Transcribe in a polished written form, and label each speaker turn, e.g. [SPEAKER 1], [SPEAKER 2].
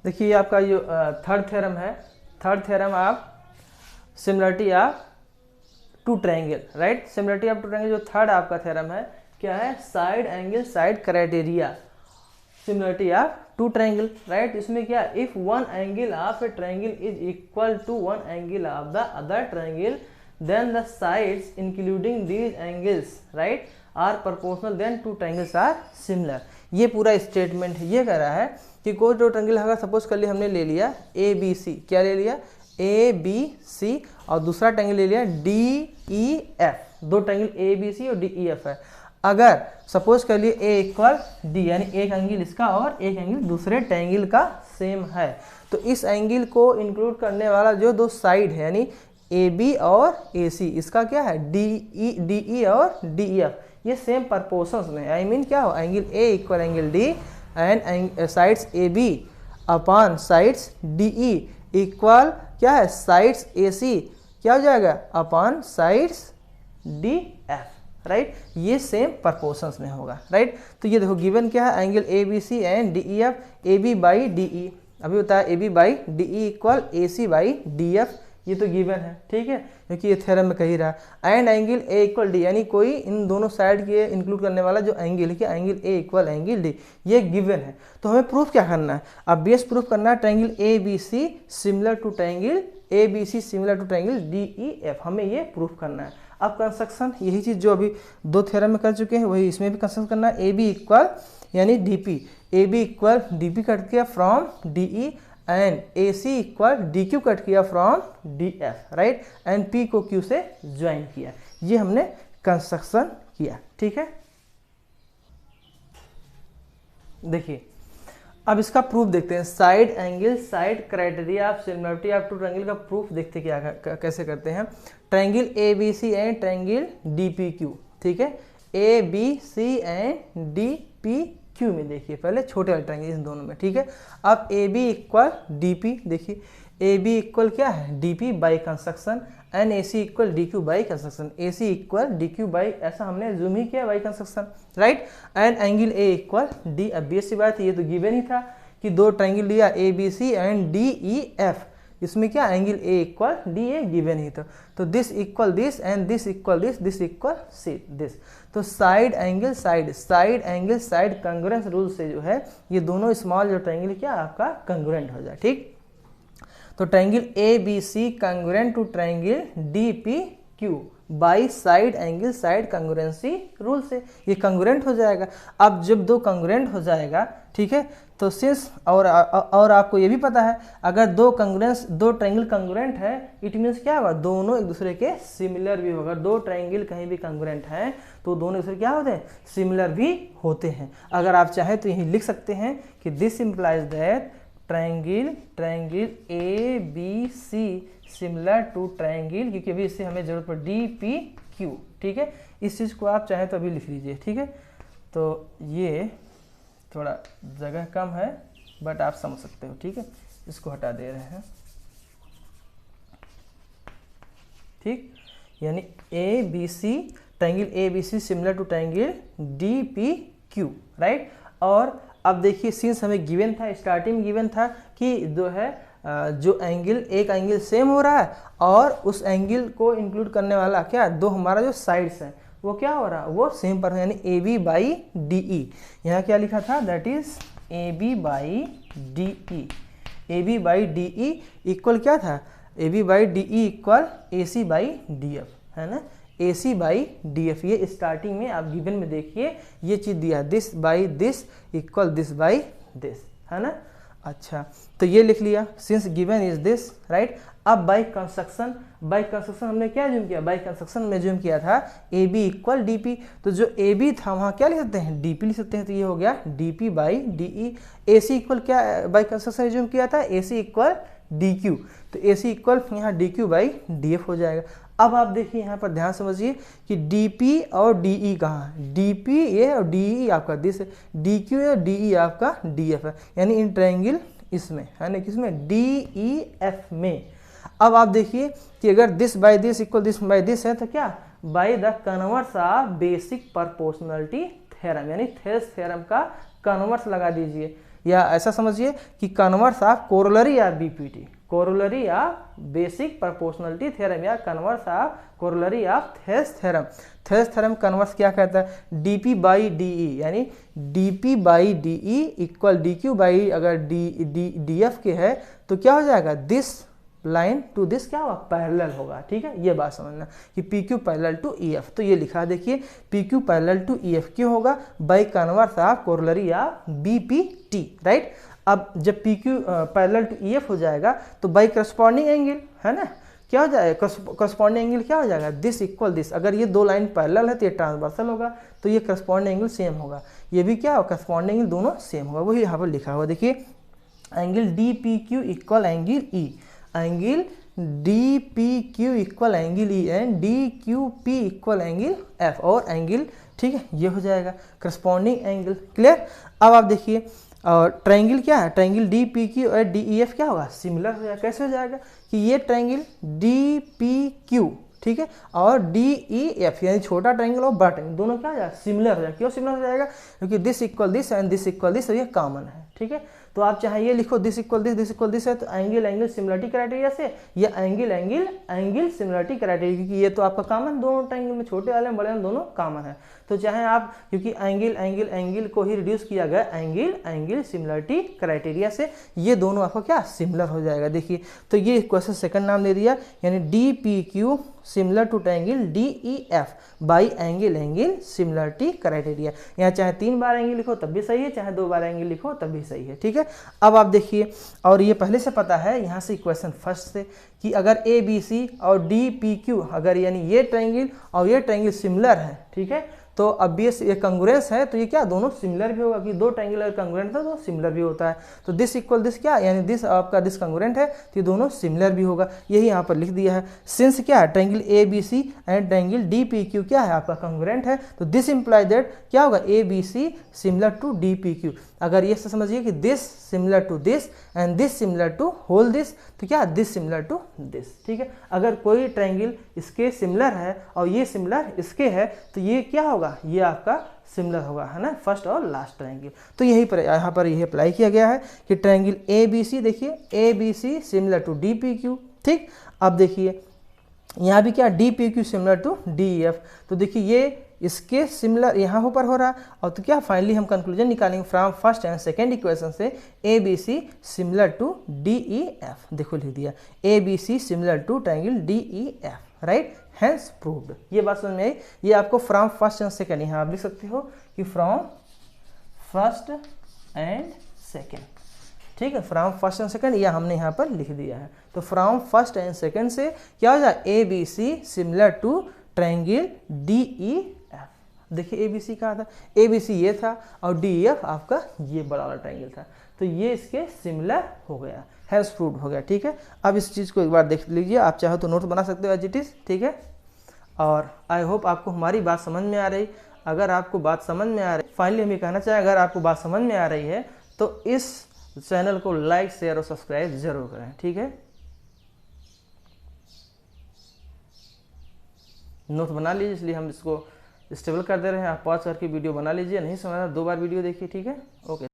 [SPEAKER 1] देखिए आपका जो थर्ड थ्योरम है, third theorem of similarity of two triangle, right. Similarity of two triangle जो थर्ड आपका थ्योरम है क्या है, side angle side criteria similarity of two triangle, right. इसमें क्या, if one angle of a triangle is equal to one angle of the other triangle then the sides including these angles, right, are proportional then two triangles are similar. ये पूरा statement ये कह रहा है कि कोई दो ट्रायंगल अगर सपोज कर लिया हमने ले लिया ए बी सी, क्या ले लिया, ए बी सी, और दूसरा ट्रायंगल ले लिया डी ई एफ, दो ट्रायंगल ए बी सी और डी ई एफ है। अगर सपोज कर लिए ए इक्वल डी, यानी एक एंगल इसका और एक एंगल दूसरे ट्रायंगल का सेम है, तो इस एंगल को इंक्लूड करने वाला जो दो साइड है यानी ए बी और ए सी, इसका क्या है, डी ई और डी ई एफ, ये सेम प्रपोर्शंस में, आई मीन क्या हो, angle A equal angle D and sides A B upon sides D E equal क्या है, साइड्स ए सी क्या हो जाएगा, upon sides D F, right. ये सेम प्रपोर्शंस में होगा, राइट। तो ये देखो गिवन क्या है, angle A B C and D E F, A B by D E, अभी होता है A B by D E equal A C by D F, ये तो गिवन है, ठीक है, क्योंकि ये थ्योरम में कही रहा है। And angle A equal D, यानी कोई इन दोनों साइड के इंक्लूड करने वाला जो एंगल है क्या, angle A equal angle D, ये गिवन है। तो हमें प्रूफ क्या करना है, अब बेस प्रूफ करना है triangle A B C similar to triangle A B C similar to triangle D E F, हमें ये प्रूफ करना है। अब कंस्ट्रक्शन यही चीज़ जो अभी दो थ्योरम में कर चुके हैं वही इसमें भी कंस्ट्रक्शन करना है। ए बी इक्वल यानी D P, A B equal D P cut किया from D E and A C equal D Q cut किया from D F, right, and P को क्यू से ज्वाइन किया, ये हमने कंस्ट्रक्शन किया, ठीक है। देखिए अब इसका प्रूफ देखते हैं, side angle side criteria of similarity of two triangle का प्रूफ देखते क्या कैसे करते हैं। Triangle A B C and triangle D P Q, ठीक है, A B C and D P Q में देखिए पहले छोटे वाले ट्रायंगल इन दोनों में, ठीक है। अब A B equal D P, देखिए ए बी इक्वल क्या है, D P by construction and A C equal D Q by construction, A C equal D Q by, ऐसा हमने जूम ही किया by construction, right. And angle A equal D, अब basic बात ये तो गिवन ही था कि दो ट्रायंगल लिया A B C and D E F, इसमें क्या angle A equal D A given ही था, तो this equal this and this equal this equal C this, तो side angle side angle side congruence rule से जो है ये दोनों स्मॉल जो ट्रायंगल क्या आपका कंग्रुएंट हो जाए, ठीक। तो triangle A B C congruent to triangle D P Q by side angle side congruency rule से ये कंग्रुएंट हो जाएगा। अब जब दो कंग्रुएंट हो जाएगा, ठीक है, तो सिंस और आपको ये भी पता है अगर दो ट्रायंगल कंग्रुएंट है इट मीन्स क्या होगा, दोनों एक दूसरे के सिमिलर भी होगा। दो ट्रायंगल कहीं भी कंग्रुएंट हैं तो दोनों एक दूसरे क्या होते हैं, सिमिलर भी होते हैं। अगर आप चाहें तो यही लिख सकते हैं कि this implies that triangle A B C similar to triangle, क्योंकि अभी इससे हमें जरूरत पड़ डी पी क्यू, ठीक है। इस चीज़ को आप चाहें तो अभी लिख लीजिए, ठीक है। तो ये थोड़ा जगह कम है बट आप समझ सकते हो, ठीक है, इसको हटा दे रहे हैं, ठीक, यानी A B C triangle A B C similar to triangle D P Q, right. और अब देखिए सिंस हमें गिवन था, स्टार्टिंग गिवन था कि जो है जो एंगल एक एंगल सेम हो रहा है और उस एंगल को इंक्लूड करने वाला क्या दो हमारा जो साइड्स है वो क्या हो रहा है, वो सेम पर, यानी A B by D E, यहाँ क्या लिखा था, that is A B by D E, A B by D E equal क्या था, A B by D E equal A C by D F, है ना, A C by D F. ये starting में आप गिवन में देखिए ये चीज़ दिया, this by this equal this by this, है ना। अच्छा तो ये लिख लिया since given is this, right. अब बाई कंस्ट्रक्शन हमने क्या ज्यूम किया, बाई कंस्ट्रक्शन में ज्यूम किया था A B equal D P, तो जो ए बी था वहाँ क्या लिख सकते हैं, डी पी लिख सकते हैं, तो ये हो गया D P by D E. A C equal क्या बाई कंस्ट्रक्शन ज्यूम किया था, A C equal D Q, तो ए सी इक्वल यहाँ D Q by D F हो जाएगा। अब आप देखिए यहाँ पर ध्यान समझिए कि डी पी और डी ई कहाँ है, डी पी ये और डी ई आपका दिस है, डी क्यू और डी ई आपका डी एफ है, यानी इन ट्रायंगल इसमें है ना, किसमें, डी ई एफ में। अब आप देखिए कि अगर this by this equal this by this है तो क्या, by the converse of basic proportionality theorem, यानी थेल्स थ्योरम का कन्वर्स लगा दीजिए। या ऐसा समझिए कि converse of corollary of BPT, corollary of basic proportionality theorem या converse of corollary of Thales theorem. Thales theorem converse क्या कहता है, डीपी बाई डीई, यानी DP by DE equal DQ by, अगर डी एफ के है तो क्या हो जाएगा, दिस लाइन टू दिस क्या होगा, पैरेलल होगा। ठीक है, ये बात समझना कि P Q parallel to E F, तो ये लिखा देखिए P Q parallel to E F क्यों होगा, by converse of corollary of B P T, right. अब जब P Q parallel to E F हो जाएगा तो बाई करस्पॉन्डिंग एंगल, है ना, क्या हो जाएगा, करस्पॉन्डिंग एंगल क्या हो जाएगा, दिस इक्वल दिस। अगर ये दो लाइन पैरेलल है तो ये ट्रांसवर्सल होगा, तो ये करस्पॉन्डिंग एंगल सेम होगा, ये भी क्या होगा, करस्पॉन्डिंग एंगल दोनों सेम होगा। वही यहाँ पर लिखा हुआ देखिए, angle D P Q equal angle E, angle D P Q equal angle E and D Q P equal angle F, और एंगल, ठीक है, ये हो जाएगा करस्पॉन्डिंग एंगल। क्लियर। अब आप देखिए, और ट्रायंगल क्या है, ट्रायंगल डी पी क्यू और डी ई एफ क्या होगा, सिमिलर हो जाएगा। कैसे हो जाएगा कि ये ट्रायंगल डी पी क्यू, ठीक है, और डी ई एफ यानी छोटा ट्रायंगल और बड़ा ट्रायंगल दोनों क्या हो जाएगा, सिमिलर हो जाएगा। क्यों सिमिलर हो जाएगा, क्योंकि this equal this and this equal this, ये कॉमन है। ठीक है, तो आप चाहे ये लिखो दिस इक्वल दिस है, तो एंगल एंगल सिमिलरिटी क्राइटेरिया से, या angle angle angle similarity criteria, क्योंकि ये तो आपका कॉमन, दोनों ट्रायंगल में छोटे वाले में बड़े में दोनों कॉमन है। तो चाहे आप, क्योंकि एंगल एंगल एंगल को ही रिड्यूस किया गया एंगल एंगल सिमिलरिटी क्राइटेरिया से, ये दोनों आपको क्या सिमिलर हो जाएगा। देखिए, तो ये क्वेश्चन सेकंड नाम दे दिया, यानी D P Q similar to triangle D E F by angle angle similarity criteria. यहाँ चाहे 3 बार एंगल लिखो तब भी सही है, चाहे 2 बार एंगल लिखो तब भी सही है। ठीक है, अब आप देखिए, और ये पहले से पता है यहाँ से क्वेश्चन फर्स्ट से कि अगर ए बी सी और डी पी क्यू, अगर यानी ये ट्रायंगल और ये ट्रायंगल सिमिलर है, ठीक है, तो ऑब्वियस ये कंग्रुएंस है, तो ये क्या दोनों सिमिलर भी होगा, कि दो ट्रायंगल अगर कंग्रुएंट है तो सिमिलर भी होता है। तो दिस इक्वल दिस क्या, यानी दिस आपका दिस कंग्रुएंट है तो ये दोनों सिमिलर भी होगा, यही यहाँ पर लिख दिया है। सिंस क्या है, triangle A B C and triangle D P Q क्या है आपका कंग्रुएंट है, तो दिस इंप्लाई दैट क्या होगा, A B C similar to D P Q. अगर ये समझिए कि this similar to this and this similar to whole this, तो क्या दिस सिमिलर टू दिस। ठीक है, अगर कोई ट्रायंगल इसके सिमिलर है और ये सिमिलर इसके है, तो ये क्या होगा, ये आपका सिमिलर होगा, है ना, फर्स्ट और लास्ट ट्रायंगल। तो यही पर यहाँ पर यही अप्लाई किया गया है कि ट्रायंगल ए बी सी, देखिए A B C similar to D P Q. ठीक, अब देखिए यहाँ भी क्या, D P Q similar to D F, तो देखिए ये इसके सिमिलर यहाँ ऊपर हो रहा है, और तो क्या फाइनली हम कंक्लूजन निकालेंगे from first and second equation से, A B C similar to D E F. देखो लिख दिया, A B C similar to triangle D E F, right, hence proved. ये बात समझ में आई। ये आपको फ्रॉम फर्स्ट एंड सेकेंड, यहाँ आप लिख सकते हो कि फ्रॉम फर्स्ट एंड सेकेंड। ठीक है, फ्रॉम फर्स्ट एंड सेकेंड यह हमने यहाँ पर लिख दिया है। तो फ्रॉम फर्स्ट एंड सेकेंड से क्या हो जाए, A B C similar to triangle D E F. देखिए ए बी सी कहा था, ए बी सी ये था और डी ई एफ आपका ये बड़ा वाला ट्रायंगल था, तो ये इसके सिमिलर हो गया, हैज प्रूव्ड हो गया। ठीक है, अब इस चीज़ को एक बार देख लीजिए, आप चाहो तो नोट बना सकते हो एज इट इज़। ठीक है, और आई होप आपको हमारी बात समझ में आ रही। अगर आपको बात समझ में आ रही, फाइनली हम ये कहना चाहें, अगर आपको बात समझ में आ रही है तो इस चैनल को लाइक शेयर और सब्सक्राइब जरूर करें। ठीक है, नोट बना लीजिए, इसलिए हम इसको स्टेबल कर दे रहे हैं। आप पॉज करके वीडियो बना लीजिए, नहीं समझ 2 बार वीडियो देखिए। ठीक है, ओके।